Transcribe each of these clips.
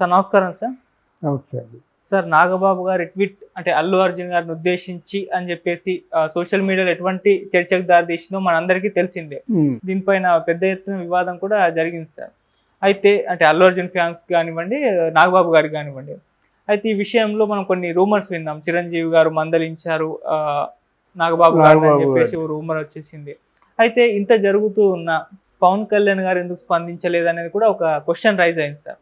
Sir నమస్కారం sir. నమస్తే అండి. సార్ నాగబాబు గారి ట్వీట్ అంటే అల్లు అర్జున్ గారిని ఉద్దేశించి అని చెప్పేసి సోషల్ మీడియాలో ఎటువంటి చర్చకు దారితీసిందో మనందరికీ తెలిసిందే. దీనిపైన పెద్ద ఎత్తున వివాదం కూడా జరిగింది సార్. అయితే అంటే అల్లు అర్జున్ ఫ్యాన్స్ కానివ్వండి, నాగబాబు గారికి కానివ్వండి. అయితే ఈ విషయంలో మనం కొన్ని రూమర్స్ విన్నాం. చిరంజీవి గారు మందలించారు నాగబాబు గారు అని చెప్పేసి రూమర్ వచ్చేసింది. అయితే ఇంత జరుగుతూ ఉన్న పవన్ కళ్యాణ్ గారు ఎందుకు స్పందించలేదు అనేది కూడా ఒక క్వశ్చన్ రైజ్ అయింది సార్.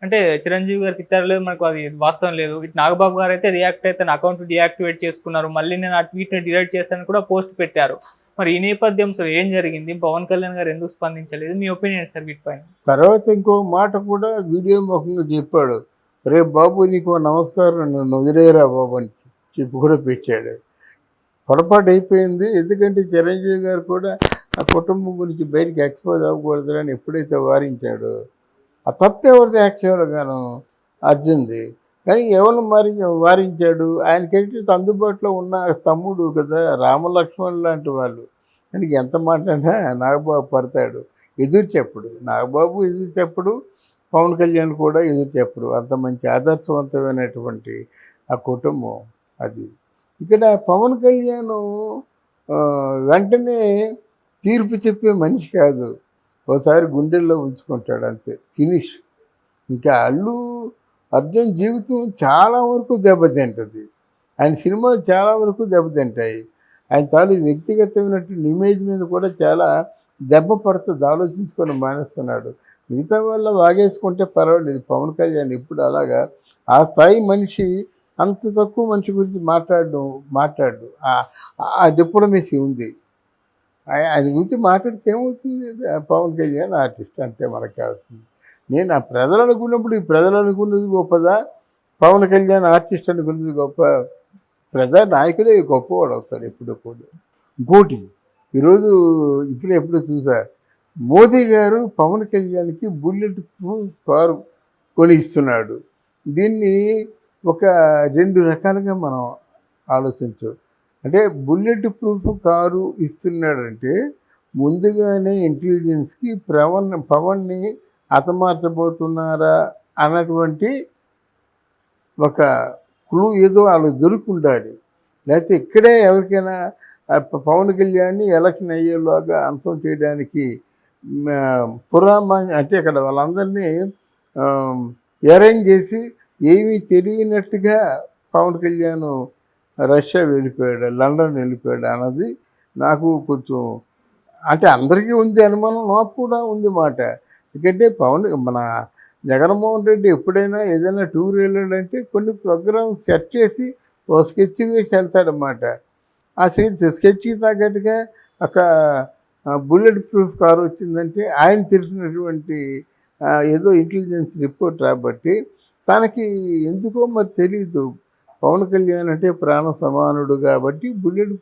అంటే చిరంజీవి గారు తిట్టారు లేదు, మనకు అది వాస్తవం లేదు. ఇటు నాగబాబు గారు అయితే రియాక్ట్ అయితే నా అకౌంట్ డియాక్టివేట్ చేసుకున్నారు, మళ్ళీ నేను ఆ ట్వీట్ని డిలీట్ చేశాను కూడా పోస్ట్ పెట్టారు. మరి ఈ నేపథ్యం సార్ ఏం జరిగింది? పవన్ కళ్యాణ్ గారు ఎందుకు స్పందించలేదు? మీ ఒపీనియన్ సార్ వీటిపైన. తర్వాత ఇంకో మాట కూడా వీడియో ముఖంగా చెప్పాడు, రేపు బాబు నీకు నమస్కారం, నన్ను వదిలేరా బాబు అని చెప్పి కూడా పెట్టాడు. పొరపాటు అయిపోయింది. ఎందుకంటే చిరంజీవి గారు కూడా ఆ కుటుంబం గురించి బయటికి ఎక్స్పోజ్ అవ్వకూడదని ఎప్పుడైతే వారించాడో ఆ తప్పు ఎవరిది యాక్చువల్గాను అర్జున్ది. కానీ ఎవరిని వారించాడు? ఆయనకంటే అందుబాటులో ఉన్న తమ్ముడు కదా, రామలక్ష్మణ్ లాంటి వాళ్ళు. ఆయనకి ఎంత మాట్లాడినా నాగబాబు పడతాడు. ఎదురు చెప్పడు నాగబాబు, ఎదురు చెప్పడు పవన్ కళ్యాణ్ కూడా ఎదురు చెప్పడు. అంత మంచి ఆదర్శవంతమైనటువంటి ఆ కుటుంబం అది. ఇక్కడ పవన్ కళ్యాణ్ వెంటనే తీర్పు చెప్పే మనిషి కాదు. ఒకసారి గుండెల్లో ఉంచుకుంటాడు అంతే, ఫినిష్. ఇంకా అల్లు అర్జున్ జీవితం చాలా వరకు దెబ్బతింటుంది. ఆయన సినిమాలు చాలా వరకు దెబ్బతింటాయి. ఆయన తాలూ వ్యక్తిగతమైనటువంటి ఇమేజ్ మీద కూడా చాలా దెబ్బ పడుతుంది. ఆలోచించుకొని మానేస్తున్నాడు. మిగతా వాళ్ళ వాగేసుకుంటే పర్వాలేదు. పవన్ కళ్యాణ్ ఇప్పుడు అలాగా ఆ స్థాయి మనిషి అంత తక్కువ మనిషి గురించి మాట్లాడు ఆ డిప్లొమసీ ఉంది. ఆయన గురించి మాట్లాడితే ఏమవుతుంది? పవన్ కళ్యాణ్ ఆర్టిస్ట్ అంతే, మనకు కావాల్సింది. నేను ఆ ప్రజలు అనుకున్నప్పుడు ఈ ప్రజలు అనుకున్నది గొప్పదా, పవన్ కళ్యాణ్ ఆర్టిస్ట్ అనుకున్నది గొప్ప? ప్రజా నాయకుడే గొప్పవాడు అవుతాడు ఎప్పుడప్పుడు. ఇంకోటి ఈరోజు ఎప్పుడు చూసా, మోదీ గారు పవన్ కళ్యాణ్కి బుల్లెట్ ప్రూఫ్ కారు కొని ఇస్తున్నాడు. దీన్ని ఒక 2 రకాలుగా మనం ఆలోచించు. అంటే బుల్లెట్ ప్రూఫ్ కారు ఇస్తున్నాడంటే ముందుగానే ఇంటెలిజెన్స్కి పవన్ని హతమార్చబోతున్నారా అన్నటువంటి ఒక క్లూ ఏదో వాళ్ళు దొరుకుండాలి. లేకపోతే ఇక్కడే ఎవరికైనా పవన్ కళ్యాణ్ని ఎలక్షన్ అయ్యేలాగా అంతం చేయడానికి అంటే అక్కడ వాళ్ళందరినీ అరేంజ్ చేసి ఏమీ తెలియనట్టుగా పవన్ కళ్యాణ్ రష్యా వెళ్ళిపోయాడు, లండన్ వెళ్ళిపోయాడు అన్నది నాకు కొంచెం, అంటే అందరికీ ఉంది అనుమానం, నాకు కూడా ఉంది మాట. ఎందుకంటే మన జగన్మోహన్ రెడ్డి ఎప్పుడైనా ఏదైనా టూర్ వెళ్ళాడంటే కొన్ని ప్రోగ్రామ్స్ సెట్ చేసి ఓ స్కెచ్ వేసి వెళ్తాడనమాట. ఆ స్కెచ్కి తగ్గట్టుగా ఒక బుల్లెట్ ప్రూఫ్ కారు వచ్చిందంటే ఆయన తెలిసినటువంటి ఏదో ఇంటెలిజెన్స్ రిపోర్ట్ కాబట్టి తనకి ఎందుకో మరి తెలీదు. పవన్ కళ్యాణ్ అంటే ప్రాణ సమానుడు కాబట్టి బుల్లెట్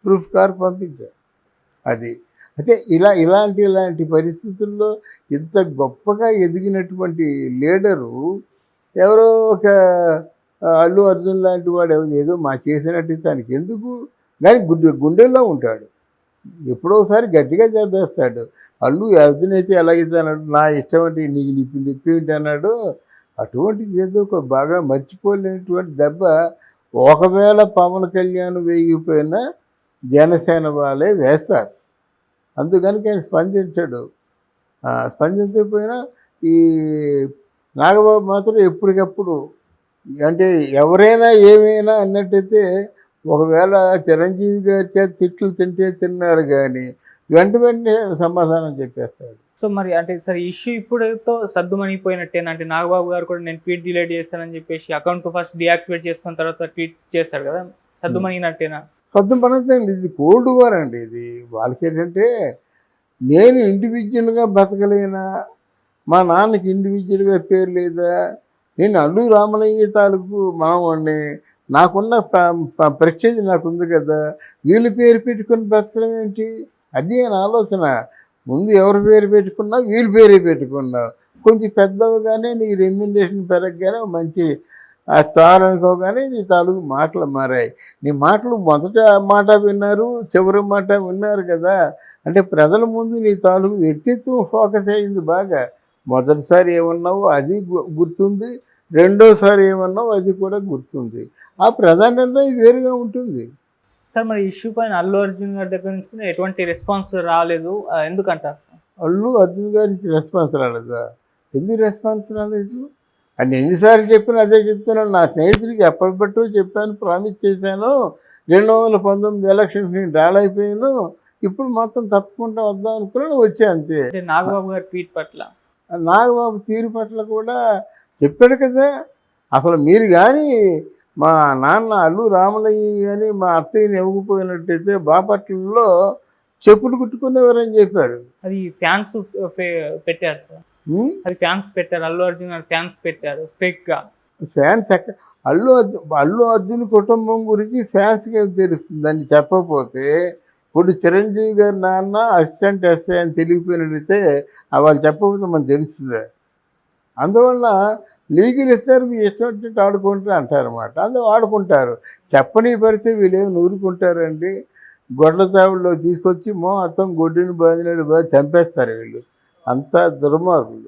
ప్రూఫ్ కార్ పంపించారు. అది అయితే ఇలాంటి పరిస్థితుల్లో ఇంత గొప్పగా ఎదిగినటువంటి లీడరు ఎవరో ఒక అల్లు అర్జున్ లాంటి వాడు ఏదో చేసినట్టు తనకి ఎందుకు, కానీ గుండెల్లో ఉంటాడు. ఎప్పుడోసారి గట్టిగా చెప్పేస్తాడు. అల్లు అర్జున్ అయితే ఎలాగైతే అన్నాడు, నా ఇష్టం అంటే నీకు నిప్పి ఏంటి అన్నాడు. అటువంటిది ఏదో ఒక బాగా మర్చిపోలేనటువంటి దెబ్బ. ఒకవేళ పవన్ కళ్యాణ్ వేగిపోయినా జనసేన వాళ్ళే వేస్తారు. అందుకని ఆయన స్పందించాడు. స్పందించకపోయినా ఈ నాగబాబు మాత్రం ఎప్పటికప్పుడు, అంటే ఎవరైనా ఏమైనా అన్నట్టయితే ఒకవేళ చిరంజీవి గారి చేత తిట్లు తిన్నాడు కానీ వెంటనే సమాధానం చెప్పేస్తాడు. సో మరి అంటే సార్ ఇష్యూ ఇప్పుడుతో సర్దుమణిపోయినట్టేనా? అంటే నాగబాబు గారు కూడా నేను ట్వీట్ డిలీట్ చేస్తానని చెప్పేసి అకౌంట్ ఫస్ట్ డియాక్టివేట్ చేసుకున్న తర్వాత ట్వీట్ చేశాడు కదా, సర్దుమణినట్టేనా? సర్దుమణిందండి. ఇది కోల్డ్ వార్ అండి. ఇది వాళ్ళకి ఏంటంటే, నేను ఇండివిజువల్గా బతకలేనా, మా నాన్నకి ఇండివిజువల్గా పేరు లేదా, నేను అల్లు రామలింగ తాలూకు మామూడిని, నాకున్న ప్రెస్టేజ్ నాకు ఉంది కదా, వీళ్ళు పేరు పెట్టుకుని బ్రతకడం ఏంటి? అది నా ఆలోచన. ముందు ఎవరి పేరు పెట్టుకున్నా వీళ్ళ పేరే పెట్టుకున్నావు. కొంచెం పెద్దవగానే నీ రెమ్యునరేషన్ పెరగగానే మంచి స్టార్ అనుకోగానే నీ తాలూకు మాటలు మారాయి. నీ మాటలు మొదట మాట విన్నారు, చివరి మాట విన్నారు కదా. అంటే ప్రజల ముందు నీ తాలూకు వ్యక్తిత్వం ఫోకస్ అయింది బాగా. మొదటిసారి ఏమన్నావో అది గుర్తుంది, రెండోసారి ఏమన్నావో అది కూడా గుర్తుంది. ఆ ప్రధాన నిర్ణయం వేరుగా ఉంటుంది. సార్ మరి ఇష్యూ పైన అల్లు అర్జున్ గారి దగ్గర నుంచి కూడా ఎటువంటి రెస్పాన్స్ రాలేదు, ఎందుకంటారు సార్? అల్లు అర్జున్ గారి నుంచి రెస్పాన్స్ రాలేదా? ఎందుకు రెస్పాన్స్ రాలేదు? అని ఎన్నిసార్లు చెప్పినా అదే చెప్తున్నాను. నా స్నేహితుడికి ఎప్పటిబట్టో చెప్పాను, ప్రామిస్ చేశాను. 2019 ఎలక్షన్స్ నేను రాలైపోయాను, ఇప్పుడు మొత్తం తప్పకుండా వద్దాం అనుకున్నాను, వచ్చా అంతే. అంటే నాగబాబు గారి ట్వీట్ పట్ల నాగబాబు తీరు పట్ల కూడా చెప్పాడు కదా. అసలు మీరు కానీ మా నాన్న అల్లు రామలయ్య కానీ మా అత్తయ్యని ఇవ్వకపోయినట్టయితే బాపట్లలో చెప్పులు కుట్టుకునేవారని చెప్పాడు. అది ఫ్యాన్స్ పెట్టారు సార్, అది ఫ్యాన్స్ పెట్టారు, అల్లు అర్జున్ గారు ఫ్యాన్స్ పెట్టారు ఫేక్ గా. ఫ్యాన్స్ అల్లు అర్జున్ కుటుంబం గురించి ఫ్యాన్స్కి తెలుస్తుంది. దాన్ని చెప్పకపోతే ఇప్పుడు చిరంజీవి గారి నాన్న అసిస్టెంట్ ఎస్ఐ అని తెలియపోయినట్టయితే వాళ్ళు చెప్పకపోతే మనకు తెలుస్తుంది. అందువల్ల లీగల్ ఇస్తారు, మీ ఇష్టం వచ్చినట్టు ఆడుకుంటారు అంటారన్నమాట. అందులో ఆడుకుంటారు. చెప్పని పడితే వీళ్ళేమి నూరుకుంటారండి. గొడ్ల తావుల్లో తీసుకొచ్చి మొత్తం గొడ్డుని బాధినట్టు చంపేస్తారు వీళ్ళు. అంతా దుర్మార్గులు.